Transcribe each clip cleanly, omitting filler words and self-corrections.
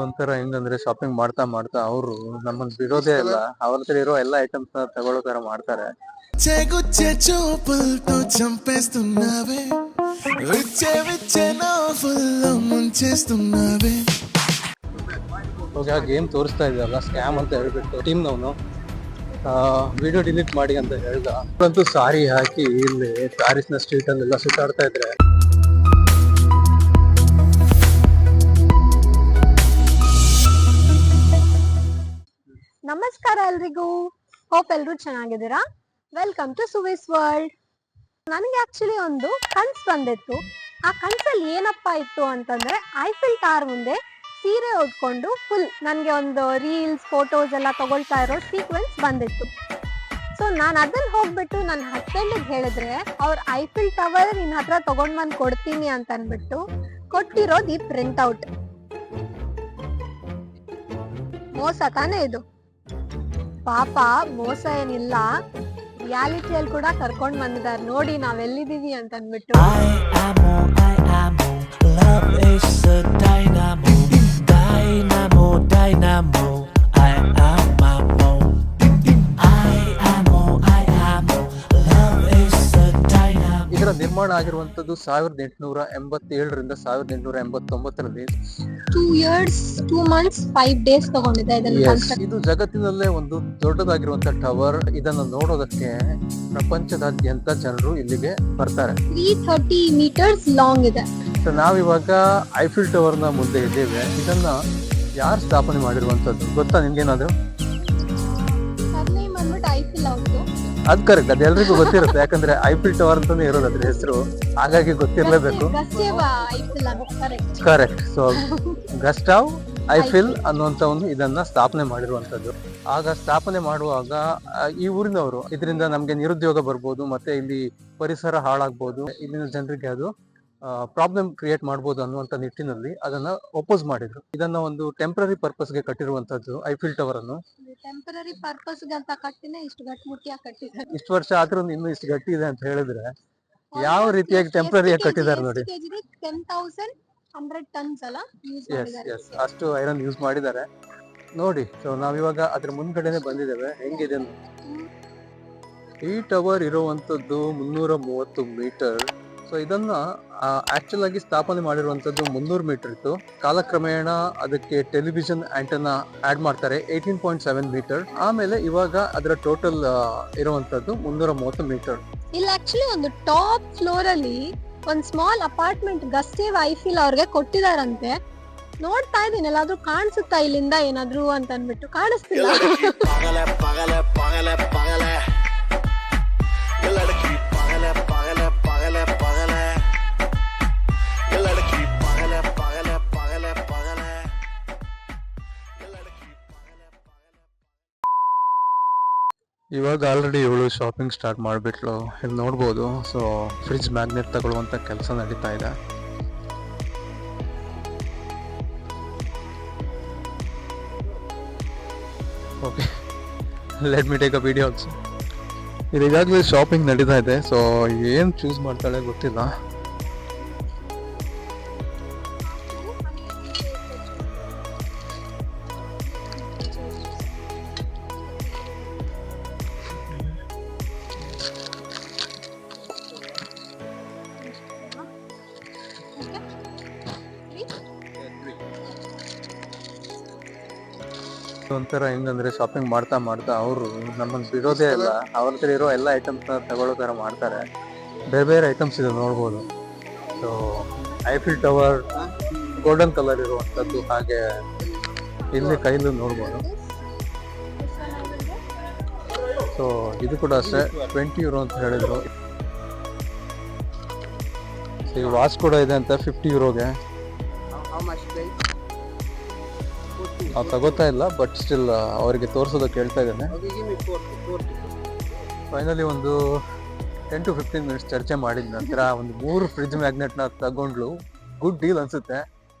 ಒಂಥರ ಹೆಂಗಂದ್ರೆ ಶಾಪಿಂಗ್ ಮಾಡ್ತಾ ಮಾಡ್ತಾ ಅವರು ನಮ್ಮನ್ನ ಬಿಡೋದೇ ಇಲ್ಲ. ಅವ್ರ ಹತ್ರ ಇರೋ ಎಲ್ಲ ಐಟಮ್ಸ್ ನ ತಗೊಳ್ಳೋ ತರ ಮಾಡ್ತಾರೆ. గుచ్చే చూపులతో చంపేస్తున్నావే విచ్చే విచ్చే నవ్వుల్లో ముంచేస్తున్నావే. ಹೋಗಿ ಆ ಗೇಮ್ ತೋರಿಸ್ತಾ ಇದ್ದಲ್ಲ ಸ್ಕ್ಯಾಮ್ ಅಂತ ಹೇಳ್ಬಿಟ್ಟು ಟೀಮ್ ನವನು ವಿಡಿಯೋ ಡಿಲೀಟ್ ಮಾಡಿ ಅಂತ ಹೇಳ್ದ. ಅಂತೂ ಸಾರಿ ಹಾಕಿ ಇಲ್ಲಿ ಪ್ಯಾರಿಸ್ ನ ಸ್ಟ್ರೀಟ್ ಅಲ್ಲೆಲ್ಲ ಸುತ್ತಾಡ್ತಾ ಇದ್ರೆ. ನಮಸ್ಕಾರ ಎಲ್ರಿಗೂ, ಹೋಪ್ ಎಲ್ರು ಚೆನ್ನಾಗಿದ್ದೀರಾ. Welcome to Suvis world. ನನಗೆ ಆಕ್ಚುಲಿ ಒಂದು ಕನ್ಸ್ ಬಂದಿತ್ತು. ಆ ಕನ್ಸಲ್ಲಿ ಏನಪ್ಪಾ ಇತ್ತು ಅಂತಂದ್ರೆ ಐಫಿಲ್ ಟವರ್ ಮುಂದೆ ಸೀರೆ ಉಟ್ಕೊಂಡು ಫುಲ್ ನನಗೆ ಒಂದು ರೀಲ್ಸ್ ಫೋಟೋಸ್ ಎಲ್ಲ ತಗೊಳ್ತಾ ಇರೋ ಸೀಕ್ವೆನ್ಸ್ ಬಂದಿತ್ತು. ಸೊ ನಾನು ಅದನ್ನ ಹೋಗ್ಬಿಟ್ಟು ನನ್ನ ಹಸ್ಬೆಂಡಿಗೆ ಹೇಳಿದ್ರೆ ಅವ್ರು ಐಫಿಲ್ ಟವರ್ ನಿನ್ನ ಹತ್ರ ತಗೊಂಡ್ ಬಂದು ಕೊಡ್ತೀನಿ ಅಂತ ಅನ್ಬಿಟ್ಟು ಕೊಟ್ಟಿರೋದು ಈ ಪ್ರಿಂಟ್ ಔಟ್. ಮೋಸ ತಾನೇ ಇದು. ಪಾಪ ಮೋಸ ಏನಿಲ್ಲ, ರಿಯಾಲಿಟಿಯಲ್ಲಿ ಕೂಡ ಕರ್ಕೊಂಡ್ ಬಂದಿದ್ದಾರೆ ನೋಡಿ ನಾವೆಲ್ಲಿದೀವಿ ಅಂತ ಅನ್ಬಿಟ್ಟು. ಇದರ ನಿರ್ಮಾಣ ಆಗಿರುವಂತದ್ದು 1887ರಿಂದ 1889ರಲ್ಲಿ. 2 years 2 months 5 days ತಗೊಂಡಿದೆ ಇದು ಜಗತ್ತಿನಲ್ಲೇ ಒಂದು ದೊಡ್ಡದಾಗಿರುವಂತ ಟವರ್. ಇದನ್ನು ನೋಡೋದಕ್ಕೆ ಪ್ರಪಂಚದಾದ್ಯಂತ ಜನರು ಇಲ್ಲಿಗೆ ಬರ್ತಾರೆ. 330 meters ಲಾಂಗ್ ಇದೆ. ಸೊ ನಾವಿವಾಗ ಐಫಿಲ್ ಟವರ್ ನ ಮುಂದೆ ಇದ್ದೇವೆ. ಇದನ್ನ ಯಾರು ಸ್ಥಾಪನೆ ಮಾಡಿರುವಂತದ್ದು ಗೊತ್ತಾ ನಿಮ್ಗೇನಾದ್ರು? ಅದ್ ಕರೆಕ್ಟ್, ಅದು ಎಲ್ರಿಗೂ ಗೊತ್ತಿರುತ್ತೆ. ಯಾಕಂದ್ರೆ ಐಫಿಲ್ ಟವರ್ ಅಂತಾನೆ ಇರೋದು ಅದ್ರ ಹೆಸರು, ಹಾಗಾಗಿ ಗೊತ್ತಿರ್ಲೇಬೇಕು. ಕರೆಕ್ಟ್. ಸೊ ಗಸ್ಟಾವ್ ಐಫಿಲ್ ಅನ್ನುವಂತ ಒಂದು ಇದನ್ನ ಸ್ಥಾಪನೆ ಮಾಡಿರುವಂತದ್ದು. ಆಗ ಸ್ಥಾಪನೆ ಮಾಡುವಾಗ ಈ ಊರಿನವರು ಇದರಿಂದ ನಮ್ಗೆ ನಿರುದ್ಯೋಗ ಬರ್ಬೋದು, ಮತ್ತೆ ಇಲ್ಲಿ ಪರಿಸರ ಹಾಳಾಗ್ಬೋದು, ಇಲ್ಲಿನ ಜನರಿಗೆ ಅದು ಪ್ರಾಬ್ಲಮ್ ಕ್ರಿಯೇಟ್ ಮಾಡ್ಬೋದು ಅನ್ನುವಂತ ನಿಟ್ಟಿನಲ್ಲಿ ಅದನ್ನ ಒಪೋಸ್ ಮಾಡಿದ್ರು. ಇದನ್ನ ಒಂದು ಟೆಂಪರರಿ ಪರ್ಪಸ್ ಗೆ ಕಟ್ಟಿರುವಂತದ್ದು ಐಫಿಲ್ ಟವರ್ ಅನ್ನು. ಟೆಂಪರರಿ ಪರ್ಪಸ್ ಅಂತ ಕಟ್ಟಿನೇ ಇಷ್ಟು ಗಟ್ಟಿಮುಟ್ಟಿಯಾಗಿ ಕಟ್ಟಿದ್ದಾರೆ. ಇಷ್ಟು ವರ್ಷ ಆದ್ರೂ ಇನ್ನು ಇಷ್ಟು ಗಟ್ಟಿ ಇದೆ ಅಂತ ಹೇಳಿದ್ರೆ ಯಾವ ರೀತಿಯಾಗಿ ಟೆಂಪರರಿ ಆಗಿ ಕಟ್ಟಿದ್ದಾರೆ ನೋಡಿ. 10,100 tons ಅಲ್ಲ ಯೂಸ್ ಮಾಡಿದ್ದಾರೆ. ಎಸ್ ಅಷ್ಟು ಐರನ್ ಯೂಸ್ ಮಾಡಿದ್ದಾರೆ ನೋಡಿ. ಸೊ ನಾವಿವಾಗ ಅದ್ರ ಮುಂದ್ಗಡೆನೆ ಬಂದಿದ್ದೇವೆ. ಹೆಂಗಿದೆ ಈ ಟವರ್ ಇರುವಂತದ್ದು 330 ಮೀಟರ್. ಸೊ ಇದನ್ನ ಆಕ್ಚುಲ್ ಆಗಿ ಸ್ಥಾಪನೆ ಮಾಡಿರುವಂತದ್ದು 300 ಮೀಟರ್ ಇತ್ತು. ಕಾಲಕ್ರಮೇಣ ಅದಕ್ಕೆ ಟೆಲಿವಿಷನ್ ಆಂಟೆನಾ ಆಡ್ ಮಾಡ್ತಾರೆ 18.7 ಮೀಟರ್. ಆಮೇಲೆ ಇವಾಗ ಅದರ ಟೋಟಲ್ ಇರುವಂತದ್ದು 330 ಮೀಟರ್. ಇಲ್ಲಿ ಆಕ್ಚುಲಿ ಒಂದು ಟಾಪ್ ಫ್ಲೋರ್ ಅಲ್ಲಿ ಒಂದ್ ಸ್ಮಾಲ್ ಅಪಾರ್ಟ್ಮೆಂಟ್ ಗಸ್ಟೇವ್ ಐಫಿಲ್ ಅವ್ರಿಗೆ ಕೊಟ್ಟಿದಾರಂತೆ. ನೋಡ್ತಾ ಇದೀನಿ, ಎಲ್ಲಾದ್ರೂ ಕಾಣಿಸುತ್ತಾ ಇಲ್ಲಿಂದ ಏನಾದ್ರು ಅಂತ ಅನ್ಬಿಟ್ಟು. ಕಾಣಿಸ್ತಿಲ್ಲ. ಇವಾಗ ಆಲ್ರೆಡಿ ಇವಳು ಶಾಪಿಂಗ್ ಸ್ಟಾರ್ಟ್ ಮಾಡಿಬಿಟ್ಲು. ಇಲ್ಲಿ ನೋಡ್ಬೋದು. ಸೊ ಫ್ರಿಡ್ಜ್ ಮ್ಯಾಗ್ನೆಟ್ ತಗೊಳ್ಳುವಂತ ಕೆಲಸ ನಡೀತಾ ಇದೆ. Okay, let me take a video also. ಈಗಾಗಲೇ ಶಾಪಿಂಗ್ ನಡೀತಾ ಇದೆ. ಸೊ ಏನ್ ಚೂಸ್ ಮಾಡ್ತಾಳೆ ಗೊತ್ತಿಲ್ಲ. ಒಂಥರ ಹೆಂಗಂದ್ರೆ ಶಾಪಿಂಗ್ ಮಾಡ್ತಾ ಮಾಡ್ತಾ ಅವರು ನಮ್ಮನ್ನ ಬಿಡೋದೇ ಇಲ್ಲ. ಅವ್ರ ಹತ್ರ ಇರೋ ಎಲ್ಲ ಐಟಮ್ಸ್ ನ ತಗೊಳ್ಳೋ ತರ ಮಾಡ್ತಾರೆ. ಬೇರೆ ಬೇರೆ ಐಟಮ್ಸ್ ಇದೆ ನೋಡ್ಬೋದು. So Eiffel tower golden colour ಇರುವಂತದ್ದು, ಹಾಗೆ ಇಲ್ಲಿ ಕೈಲು ನೋಡ್ಬೋದು. ಸೊ ಇದು ಕೂಡ ಅಷ್ಟೇ €20 ಅಂತ ಹೇಳಿದ್ರು. ಈ ವಾಚ್ ಕೂಡ ಇದೆ ಅಂತ €50. ನಾವು ತಗೋತಾ ಇಲ್ಲ, ಬಟ್ ಸ್ಟಿಲ್ ಅವರಿಗೆ ತೋರಿಸೋದಕ್ಕೆ ಹೇಳ್ತಾ ಇದ್ದೇನೆ. ಫೈನಲಿ ಒಂದು 10 to 15 ಮಿನಿಟ್ಸ್ ಚರ್ಚೆ ಮಾಡಿದ ನಂತರ ಒಂದು 3 ಫ್ರಿಡ್ಜ್ ಮ್ಯಾಗ್ನೆಟ್ ನ ತಗೊಂಡ್ಲು. ಗುಡ್ ಡೀಲ್ ಅನ್ಸುತ್ತೆ.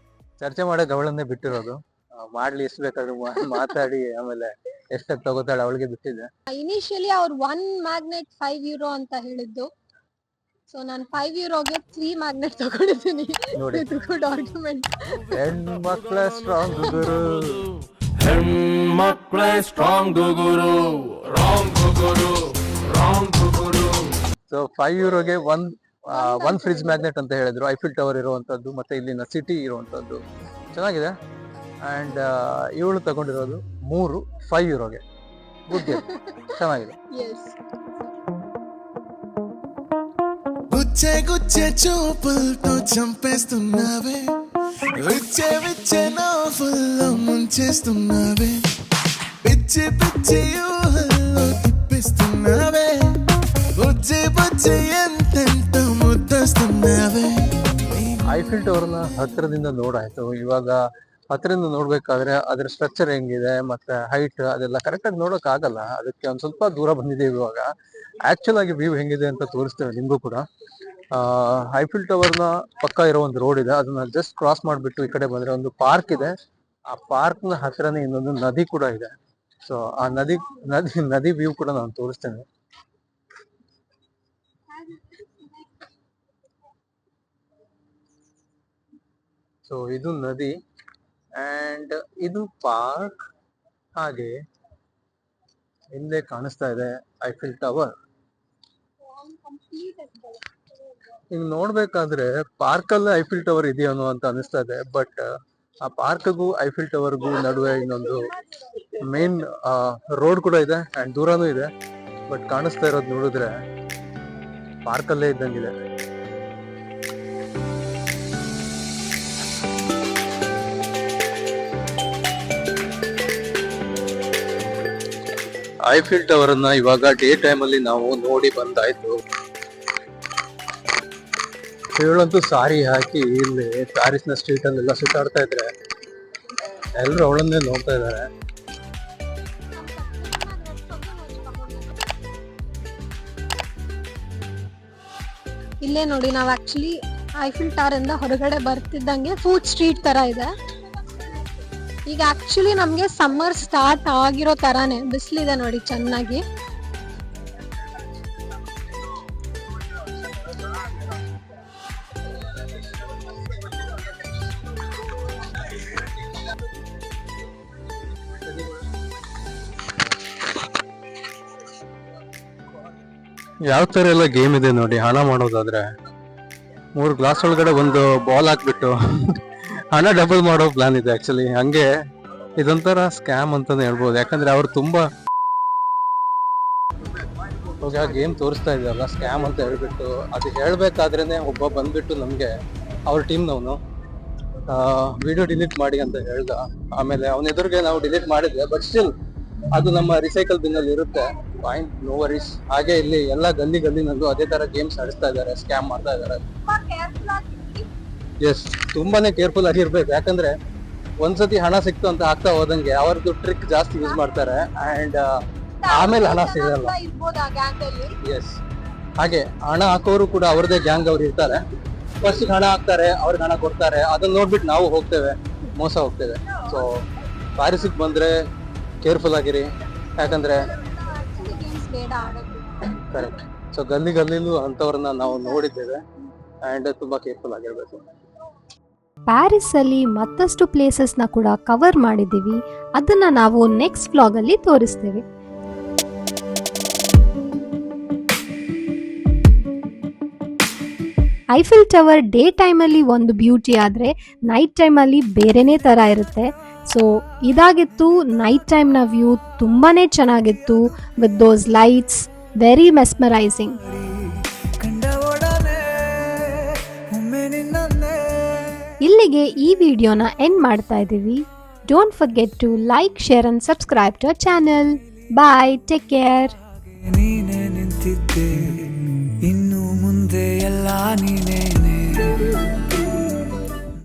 ಚರ್ಚೆ ಮಾಡಕ್ಕೆ ಅವಳನ್ನೇ ಬಿಟ್ಟಿರೋದು. ಮಾಡ್ಲಿ ಎಷ್ಟು ಬೇಕಾದ್ರೂ ಮಾತಾಡಿ ಆಮೇಲೆ ಎಷ್ಟಕ್ಕೆ ತಗೋತಾಳೆ ಅವಳಿಗೆ ಬಿಟ್ಟಿದೆ. ಇನಿಷಿಯಲಿ ಅವ್ರು 1 ಮ್ಯಾಗ್ನೆಟ್ €5 ಅಂತ ಹೇಳಿದ್ದು. ಸೊ ನಾನು 5 ಯೂರೋಗೆ 3 ಮ್ಯಾಗ್ನೆಟ್ ತಗೊಂಡಿದ್ದೀನಿ. ನೋಡಿ. ಇದು ಗುಡ್ ಆರ್ಗ್ಯುಮೆಂಟ್. ಹೆಣ್ಮಕ್ಳ ಸ್ಟ್ರಾಂಗ್ ಗುರು. ಹೆಣ್ಮಕ್ಳೇ ಸ್ಟ್ರಾಂಗ್ ಗುರು, ರಾಂಗ್ ಗುರು, ರಾಂಗ್ ಗುರು. ಸೊ 5 ಯೂರೋಗೆ ಒನ್ ಫ್ರಿಡ್ಜ್ ಮ್ಯಾಗ್ನೆಟ್ ಅಂತ ಹೇಳಿದ್ರು. ಐಫಿಲ್ ಟವರ್ ಇರುವಂತದ್ದು ಮತ್ತೆ ಇಲ್ಲಿನ ಸಿಟಿ ಇರುವಂತದ್ದು ಚೆನ್ನಾಗಿದೆ. ಅಂಡ್ ಇವಳು ತಗೊಂಡಿರೋದು 5 ಯೂರೋಗೆ. ಗುಡ್ ಡೀಲ್, ಚೆನ್ನಾಗಿದೆ. ಎಸ್. గుచ్చే గుచ్చే చూపులతో చంపేస్తున్నావే, విచ్చే విచ్చే నవ్వుల్లో ముంచేస్తున్నావే, పిచ్చి పిచ్చి ఊహల్లో తిప్పిస్తున్నావే, బుజ్జి బుజ్జి ఎంతెంత ముద్దస్తున్నావే. ಐಫಿಲ್ ಟವರ್ನ ಹತ್ತಿರದಿಂದ ನೋಡಾಯ್ತು. ಇವಾಗ ಹತ್ತಿರದಿಂದ ನೋಡ್ಬೇಕಾದ್ರೆ ಅದ್ರ ಸ್ಟ್ರಕ್ಚರ್ ಹೆಂಗಿದೆ ಮತ್ತೆ ಹೈಟ್ ಅದೆಲ್ಲ ಕರೆಕ್ಟ್ ಆಗಿ ನೋಡಕ್ ಆಗಲ್ಲ. ಅದಕ್ಕೆ ಒಂದ್ ಸ್ವಲ್ಪ ದೂರ ಬಂದಿದ್ದೀವಿ. ಇವಾಗ ಆಕ್ಚುಲ್ ಆಗಿ ವ್ಯೂ ಹೆಂಗಿದೆ ಅಂತ ತೋರಿಸ್ತೇವೆ ನಿಮ್ಗೂ ಕೂಡ. ಐಫಿಲ್ ಟವರ್ನ ಪಕ್ಕ ಇರೋ ಒಂದು ರೋಡ್ ಇದೆ, ಅದನ್ನ ಜಸ್ಟ್ ಕ್ರಾಸ್ ಮಾಡ್ಬಿಟ್ಟು ಈ ಕಡೆ ಬಂದ್ರೆ ಒಂದು ಪಾರ್ಕ್ ಇದೆ. ಆ ಪಾರ್ಕ್ ನ ಹತ್ರನೇ ಇನ್ನೊಂದು ನದಿ ಕೂಡ ಇದೆ. ಸೊ ಆ ನದಿ ವ್ಯೂ ಕೂಡ ನಾನು ತೋರಿಸ್ತೇನೆ. ಸೊ ಇದು ನದಿ ಅಂಡ್ ಇದು ಪಾರ್ಕ್. ಹಾಗೆ ಹಿಂದೆ ಕಾಣಿಸ್ತಾ ಇದೆ ಐಫಿಲ್ ಟವರ್. ಈಗ ನೋಡ್ಬೇಕಾದ್ರೆ ಪಾರ್ಕ್ ಅಲ್ಲೇ ಐಫಿಲ್ ಟವರ್ ಇದೆಯೇನೋ ಅಂತ ಅನಿಸ್ತಾ ಇದೆ. ಬಟ್ ಆ ಪಾರ್ಕ್ಗೂ ಐಫಿಲ್ ಟವರ್ಗೂ ನಡುವೆ ಇನ್ನೊಂದು ಮೇನ್ ರೋಡ್ ಕೂಡ ಇದೆ ಅಂಡ್ ದೂರನೂ ಇದೆ. ಬಟ್ ಕಾಣಿಸ್ತಾ ಇರೋದು ನೋಡಿದ್ರೆ ಪಾರ್ಕ್ ಅಲ್ಲೇ ಇದ್ದಂಗಿದೆ. ಐಫಿಲ್ ಟವರ್ ಅನ್ನ ಇವಾಗ ಡೇ ಟೈಮ್ ಅಲ್ಲಿ ನಾವು ನೋಡಿ ಬಂದಾಯ್ತು. ಇವಳಂತೂ ಸಾರಿ ಹಾಕಿ ಇಲ್ಲಿ ಪ್ಯಾರಿಸ್ ನ ಸ್ಟ್ರೀಟ್ ಅಲ್ಲೆಲ್ಲ ಸುತ್ತಾಡ್ತಾ ಇದ್ರೆ ಎಲ್ರು ಅವಳನ್ನೇ ನೋಡ್ತಾ ಇದ್ದಾರೆ. ಇಲ್ಲೇ ನೋಡಿ, ನಾವು ಆಕ್ಚುಲಿ ಐಫಿಲ್ ಟವರ್ ಇಂದ ಹೊರಗಡೆ ಬರ್ತಿದ್ದಂಗೆ ಫುಡ್ ಸ್ಟ್ರೀಟ್ ತರ ಇದೆ. ಈಗ ಆಕ್ಚುಲಿ ನಮ್ಗೆ ಸಮ್ಮರ್ ಸ್ಟಾರ್ಟ್ ಆಗಿರೋ ತರಾನೇ ಬಿಸಿಲಿದೆ ನೋಡಿ ಚೆನ್ನಾಗಿ. ಯಾವ ತರ ಎಲ್ಲ ಗೇಮ್ ಇದೆ ನೋಡಿ. ಹಣ ಮಾಡೋದಾದ್ರೆ 3 ಗ್ಲಾಸ್ ಒಳಗಡೆ ಒಂದು ಬಾಲ್ ಹಾಕ್ಬಿಟ್ಟು ಹಣ ಡಬಲ್ ಮಾಡೋ ಪ್ಲಾನ್ ಇದೆ ಆಕ್ಚುಲಿ. ಹಂಗೆ ಇದೊಂಥರ ಸ್ಕ್ಯಾಮ್ ಅಂತಾನೆ ಹೇಳ್ಬೋದು. ಯಾಕಂದ್ರೆ ಅವ್ರು ತುಂಬಾ ಆ ಗೇಮ್ ತೋರಿಸ್ತಾ ಇದ್ದಾರಲ್ಲ ಸ್ಕ್ಯಾಮ್ ಅಂತ ಹೇಳ್ಬಿಟ್ಟು, ಅದು ಹೇಳ್ಬೇಕಾದ್ರೇನೆ ಒಬ್ಬ ಬಂದ್ಬಿಟ್ಟು ನಮ್ಗೆ ಅವ್ರ ಟೀಮ್ನವನು ವಿಡಿಯೋ ಡಿಲೀಟ್ ಮಾಡಿ ಅಂತ ಹೇಳ್ದ. ಆಮೇಲೆ ಅವನ ಎದುರಿಗೆ ನಾವು ಡಿಲೀಟ್ ಮಾಡಿದ್ವಿ. ಬಟ್ ಸ್ಟಿಲ್ ಅದು ನಮ್ಮ ರಿಸೈಕಲ್ ಬಿನ್ ಅಲ್ಲಿ ಇರುತ್ತೆ. Fine, no worries. ಹಾಗೆ ಇಲ್ಲಿ ಎಲ್ಲ ಗಲ್ಲಿನಲ್ಲೂ ಅದೇ ತರ ಗೇಮ್ಸ್ ಆಡಿಸ್ತಾ ಇದ್ದಾರೆ, ಸ್ಕ್ಯಾಮ್ ಮಾಡ್ತಾ ಇದ್ದಾರೆ. ಎಸ್, ತುಂಬಾನೇ ಕೇರ್ಫುಲ್ ಆಗಿರ್ಬೇಕು. ಯಾಕಂದ್ರೆ ಒಂದ್ಸತಿ ಹಣ ಸಿಕ್ತು ಅಂತ ಆಗ್ತಾ ಹೋದಂಗೆ ಅವ್ರದ್ದು ಟ್ರಿಕ್ ಜಾಸ್ತಿ ಯೂಸ್ ಮಾಡ್ತಾರೆ ಅಂಡ್ ಆಮೇಲೆ ಹಣ ಸಿಗಲ್ಲ. ಎಸ್, ಹಾಗೆ ಹಣ ಹಾಕೋರು ಕೂಡ ಅವ್ರದೇ ಗ್ಯಾಂಗ್ ಅವ್ರು ಇರ್ತಾರೆ. ಫಸ್ಟ್ ಹಣ ಹಾಕ್ತಾರೆ, ಅವ್ರಿಗೆ ಹಣ ಕೊಡ್ತಾರೆ. ಅದನ್ನ ನೋಡ್ಬಿಟ್ಟು ನಾವು ಹೋಗ್ತೇವೆ, ಮೋಸ ಹೋಗ್ತೇವೆ. ಸೊ ಪ್ಯಾರಿಸಿಗೆ ಬಂದ್ರೆ ಕೇರ್ಫುಲ್ ಆಗಿರಿ. ಯಾಕಂದ್ರೆ ಕರೆಕ್ಟ್. ಸೊ ಗಲ್ಲಿಲೂ ಅಂತವ್ರನ್ನ ನಾವು ನೋಡಿದ್ದೇವೆ ಅಂಡ್ ತುಂಬಾ ಕೇರ್ಫುಲ್ ಆಗಿರ್ಬೇಕು. ಪ್ಯಾರಿಸ್ ಅಲ್ಲಿ ಮತ್ತಷ್ಟು ಪ್ಲೇಸಸ್ ನ ಕೂಡ ಕವರ್ ಮಾಡಿದೀವಿ. ಅದನ್ನ ನಾವು ನೆಕ್ಸ್ಟ್ ವ್ಲಾಗ್ ಅಲ್ಲಿ ತೋರಿಸ್ತೇವೆ. ಐಫಿಲ್ ಟವರ್ ಡೇ ಟೈಮ್ ಅಲ್ಲಿ ಒಂದು ಬ್ಯೂಟಿ ಆದ್ರೆ ನೈಟ್ ಟೈಮ್ ಅಲ್ಲಿ ಬೇರೆನೇ ತರ ಇರುತ್ತೆ. ಸೊ ಇದಾಗಿತ್ತು ನೈಟ್ ಟೈಮ್ ನ ವ್ಯೂ. ತುಂಬಾನೇ ಚೆನ್ನಾಗಿತ್ತು with those lights, very mesmerising. ಇಲ್ಲಿಗೆ ಈ ವಿಡಿಯೋನ ಎಂಡ್ ಮಾಡ್ತಾ ಇದ್ದೀವಿ. Don't forget to like, share and subscribe to our channel. Bye, take care. ನೀನೆ ನಿಂತಿದ್ದೆ, ಇನ್ನು ಮುಂದೆ ಎಲ್ಲ ನೀನೆ.